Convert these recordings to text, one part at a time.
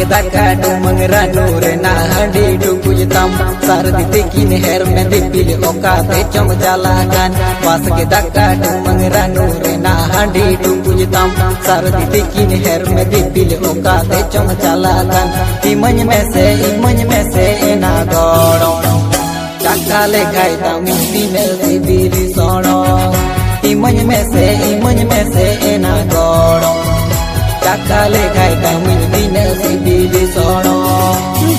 के दाका डुमंग रानूर ना हंडी डुकुज तम सारदी तिकिन हेर में दिपिल ओका ते चम जाला गान पास के दाका डुमंग रानूर ना हंडी डुकुज तम सारदी तिकिन हेर में दिपिल ओका ते चम जाला गान इमन में से ना गोड़ो चकाले गाय तमी दिने सिबिली सोनो इमन में से ना गोड़ो चकाले गाय तमी दिने सिबिली सोनो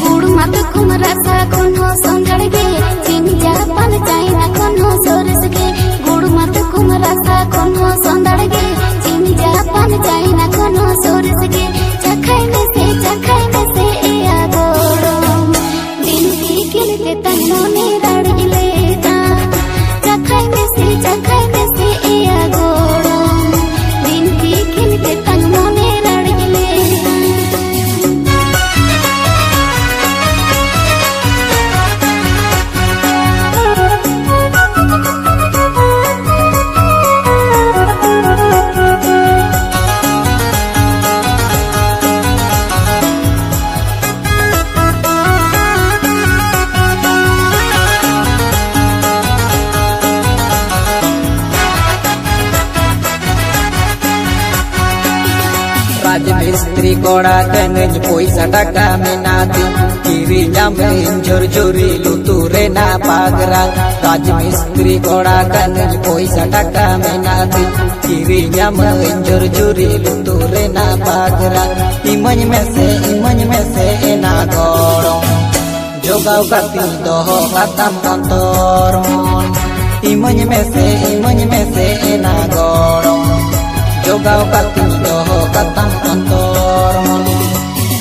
गुड़ मत कुमरा सा कोनो संगड़ गे चिन जापान चाइना कोनो सोरस गे गुड़ मत कुमरा सा कोनो संगड़ गे चिन जापान चाइना कोनो सोरस गे चखाई में से ए आगोड़ो दिन की किलते तन्नो ने राड़ गिले ता चखाई में से ए आगोड़ो दिन की किलते तन्नो ने राड़ गिले राजमिस्त्री कोड़ा कनज पैसा टका में नाती किरी जामे जोर जोरी लुतुरे ना पागरा राजमिस्त्री कोड़ा कनज पैसा टका में नाती किरी जामे जोर जोरी लुतुरे ना पागरा इमन में से ना गोड़ो जोगाव काती दोहो कातम अंतर मन इमन में से ना गोड़ो जोगाव काती दोहो कातम अंतर मन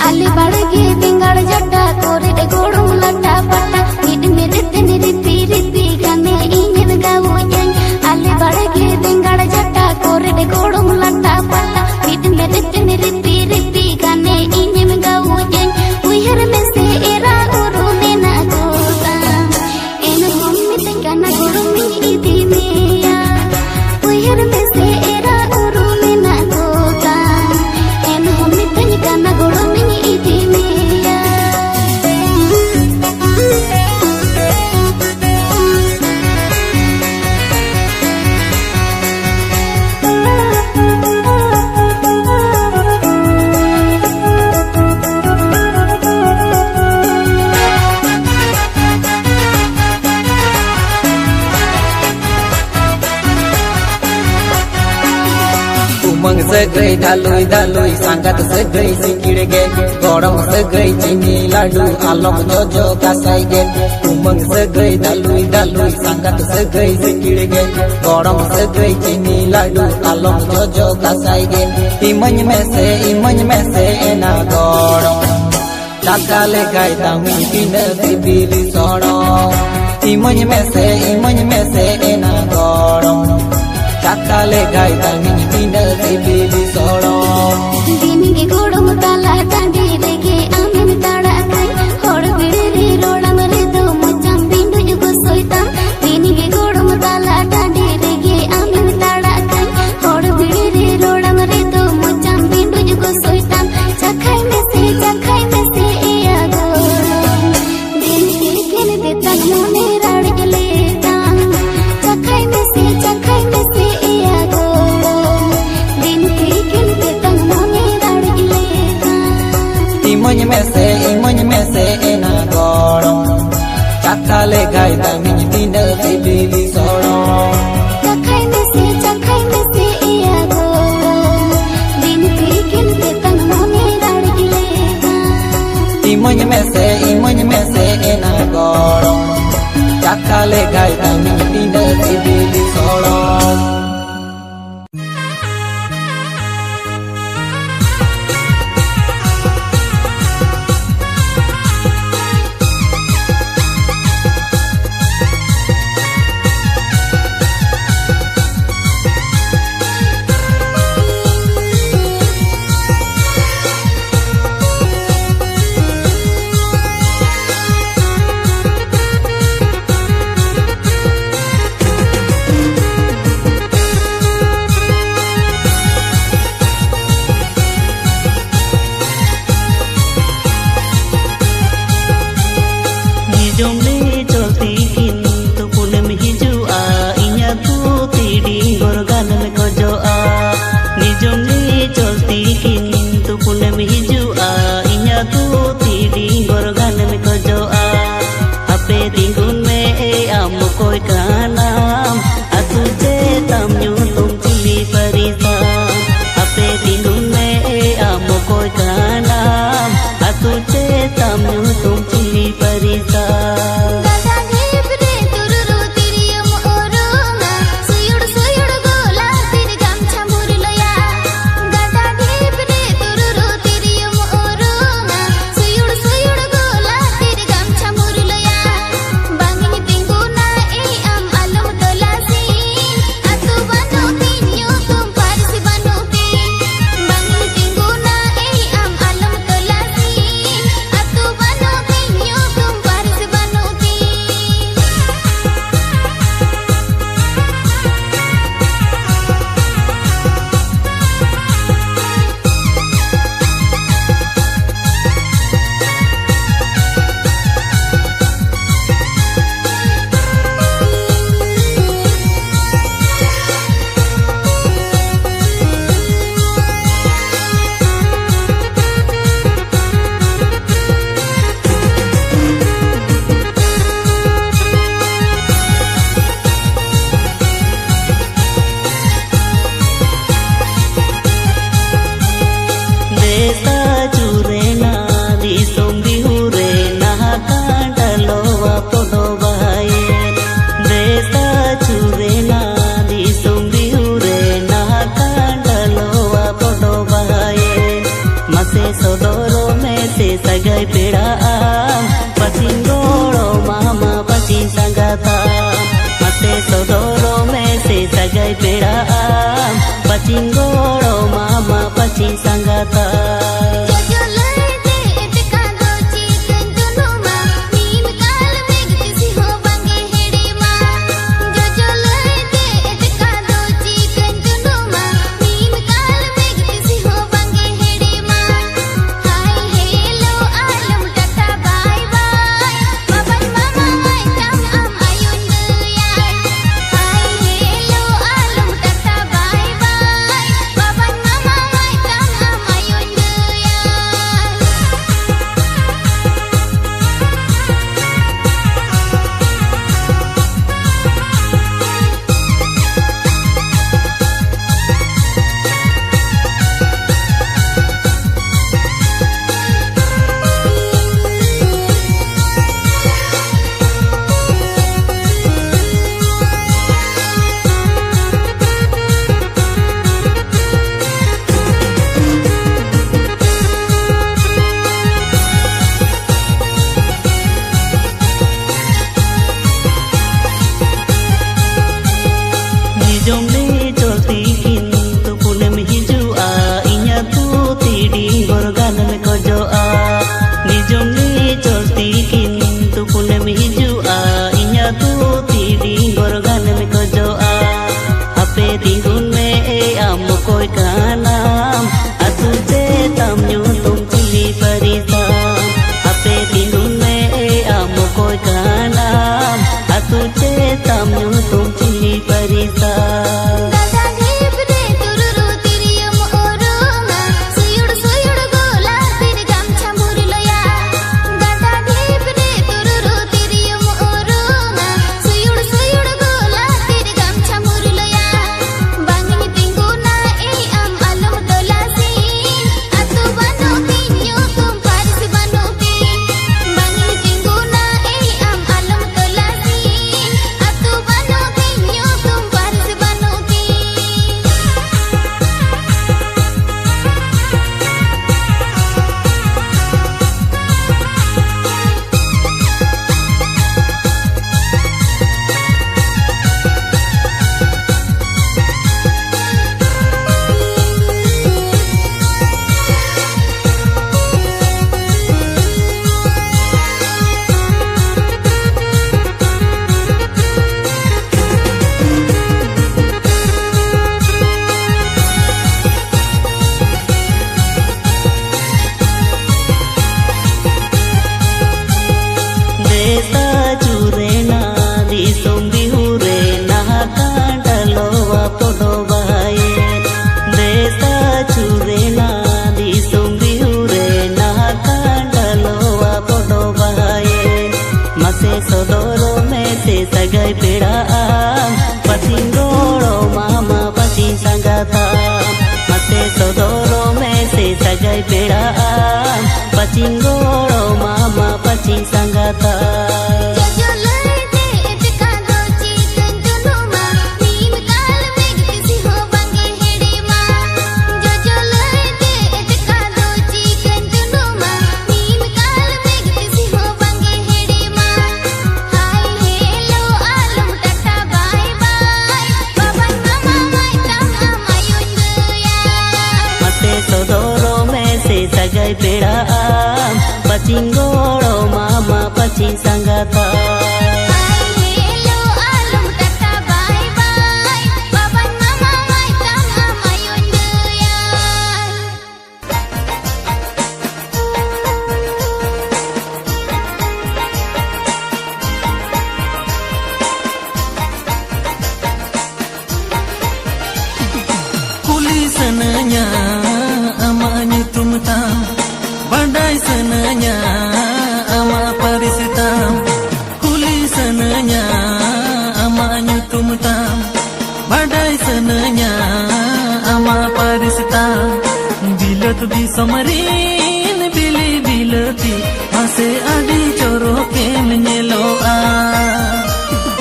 आले बाड़गे बेंगाड़ जट्टा कोरे दे गोड़ो लट्टा पट्टा निड मेरे तेने रिपी गाने इंजन गावो जन आले बाड़गे बेंगाड़ जट्टा कोरे दे गोड़ो लट्टा पट्टा निड मेरे तेने रिपी गाने इंजन गावो जन उहर में से एरा उरु ने ना गोता एन हम में तंगाना गोड़ो में इदी मेया उहर में से एरा उरु ने ना गोता एन हम में तंगाना गोड़ो में इदी मेया उमंग सगळी धालुई सांगत सगळी सिकिड गे गोडम सगळी चिनी लाडू आलोक जोजो कासाई गे उमंग सगळी धालुई सांगत सगळी सिकिड गे गोडम सगळी चिनी लाडू आलोक जोजो कासाई गे इमन में से ना गोड़ो चकाले गाय तमी दिन सिबिली सोनो इमन में से ना गोड़ो चकाले गाय तमी दिन सिबिली सोनो दिन के गोड़ो मुताला टांडी रेगे आमिन ताड़ा काई होड़ बिड़े रे रोड़ा मरे दो मचाम बिंदु जुगो सोईताम दिन के गोड़ो मुताला टांडी रेगे आमिन ताड़ा काई होड़ बिड़े रे रोड़ा मरे दो मचाम बिंदु जुगो सोईताम चखाई में से ए आगोड़ो दिन के केने दे तन मोने राड़ गले ताम चखाई में से ए आगोड़ो दिन के केने दे तन मोने राड़ गले ताम इमन में से ना गोड़ो चकाले गाय तमी दिन सिबिली सोनो चखाई में से ए आगोड़ो दिन के केने तन मोने राड़ गले ताम इमन में से ना गोड़ो चकाले गाय तमी दिन सिबिली सोनो koi kanam atu je tam nyu tum chili parisa ape dinun me amo koi kanam atu je tam nyu tum chili parisa sodoro me se sagai peda pachin goro mama pachin sangata mate sodoro me se sagai peda pachin goro mama pachin sangata पेड़ा पचिन गोड़ो मामा पचिन संगाता मते सदोरो में से सगाई पेड़ा पचिन गोड़ो मामा पचिन संगाता सगाई पेड़ा पचिन गोड़ो मामा पचिन संगाता kuli senanya amanya tumtam badai senanya ama parisitam kuli senanya amanya tumtam badai senanya ama parisitam bilat bi samarin bili bilati ase adi choroke menyeloa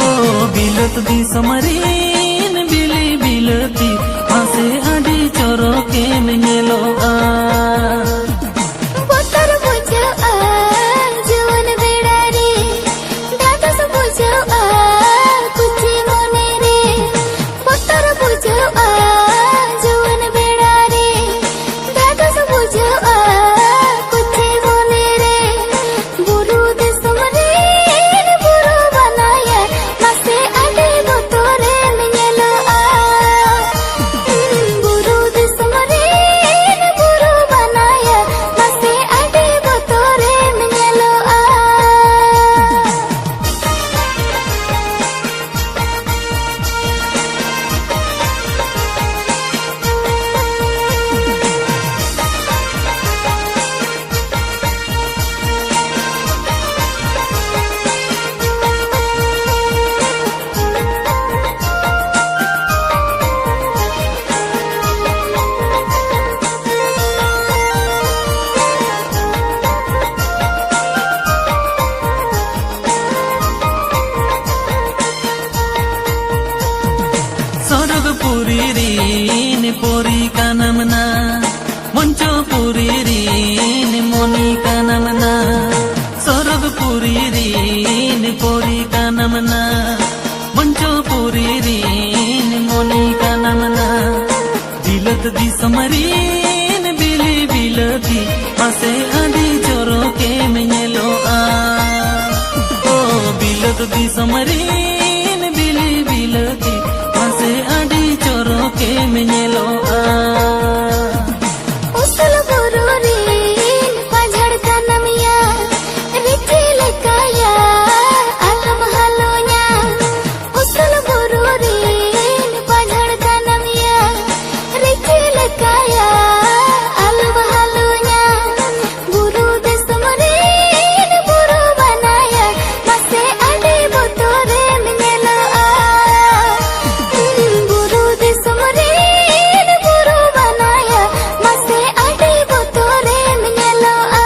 oh bilat bi samarin bili bilati ase adi choroke menyeloa pori kanamna moncho puri rin moni kanamna sorog puri rin pori kanamna moncho puri rin moni kanamna dilat di samarin bili bilati ase adi choroke menyeloa oh bilat di samarin bili bilati ase adi choroke menyeloa usul bururin pajhar kanamya ricil kaya alam halonya usul bururin pajhar kanamya ricil kaya alam halonya guru desmarin buru banaya mase ade botore menyeloa guru desmarin buru banaya mase ade botore menyeloa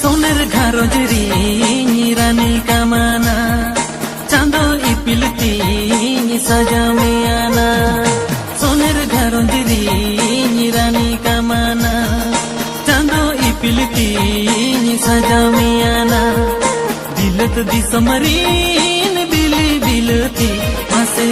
soner gharoj ri rani kamana chando ipilti sajamiana soner gharoj ri rani kamana chando ipilti sajamiana dilat di samarin bili bilati ase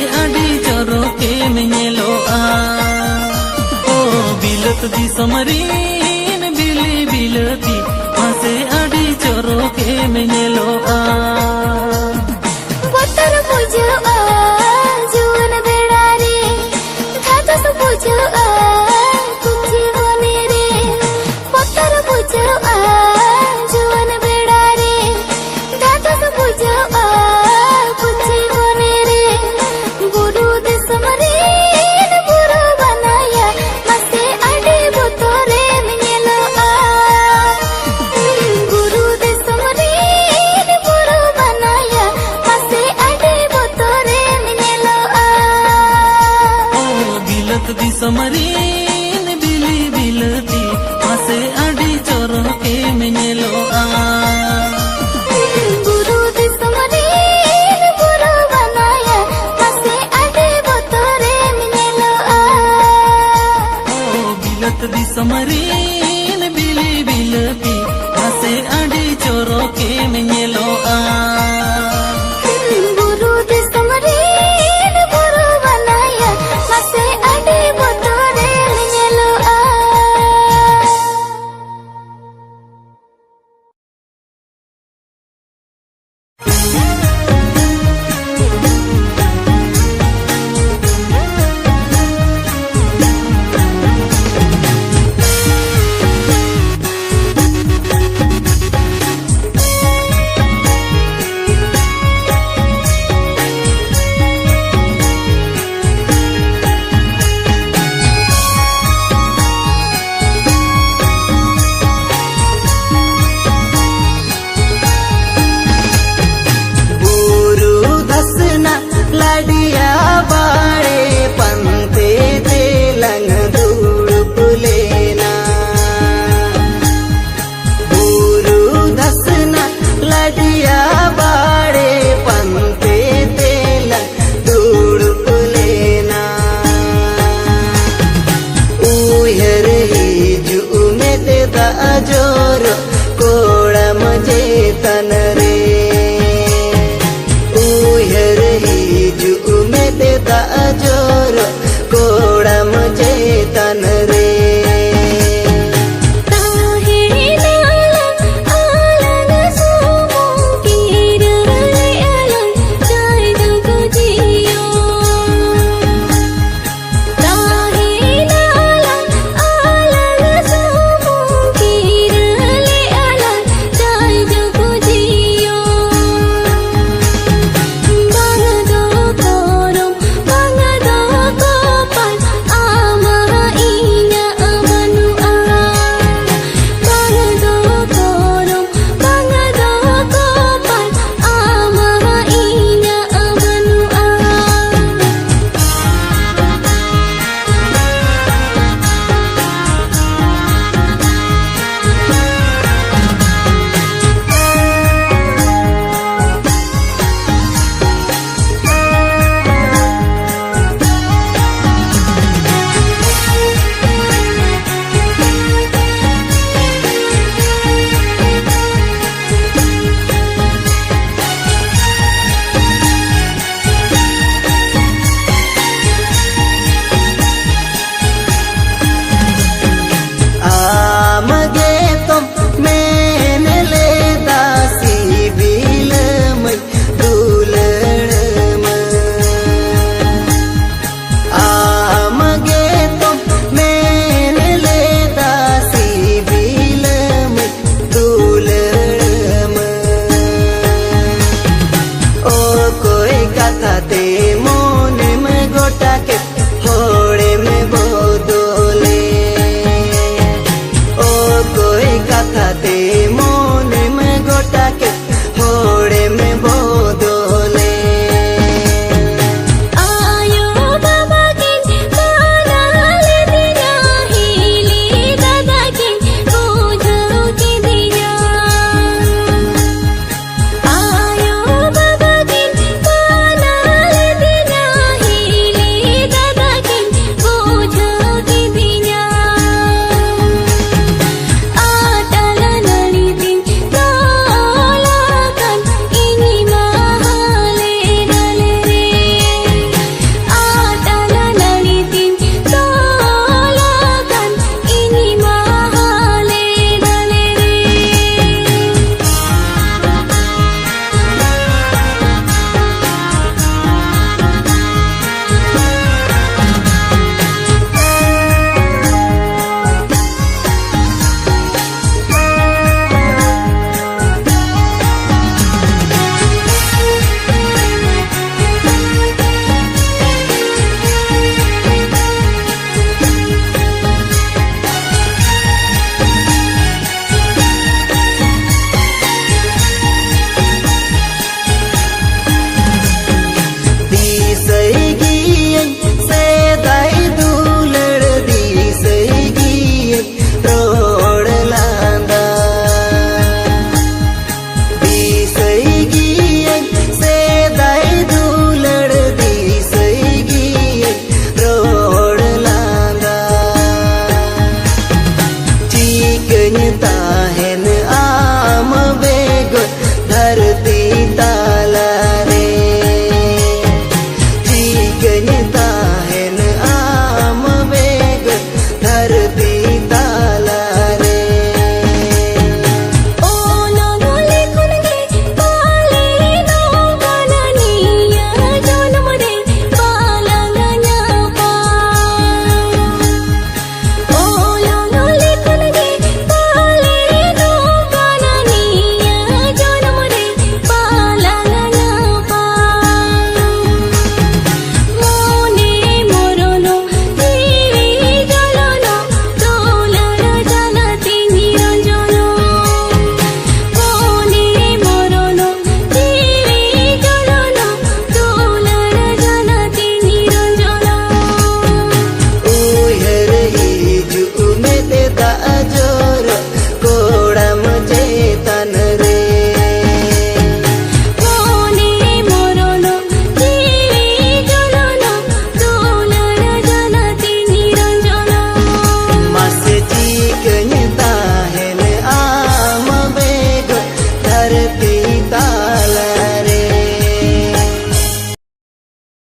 दिसम रीन बिली बिलती मासे अड़ी चोरो के मेलोआ बतर बुझा जुवन बेड़ा रे धातस बुझा कुची बने रे बतर बुझा जुवन बेड़ा रे धातस बुझा कुची बने रे गुरु दिसम रीन गुरु बनाया मसे अड़े बुतोरे मिलोआ गुरु दिसम रीन गुरु बनाया मसे अड़े बुतोरे मिलोआ ओ बिलत दिसम रीन बिली बिलती मासे अड़ी चोरो के मेलोआ गुरु दिसम रीन गुरु बनाया मसे अड़े बुतोरे मिलोआ ओ बिलत दिसम रीन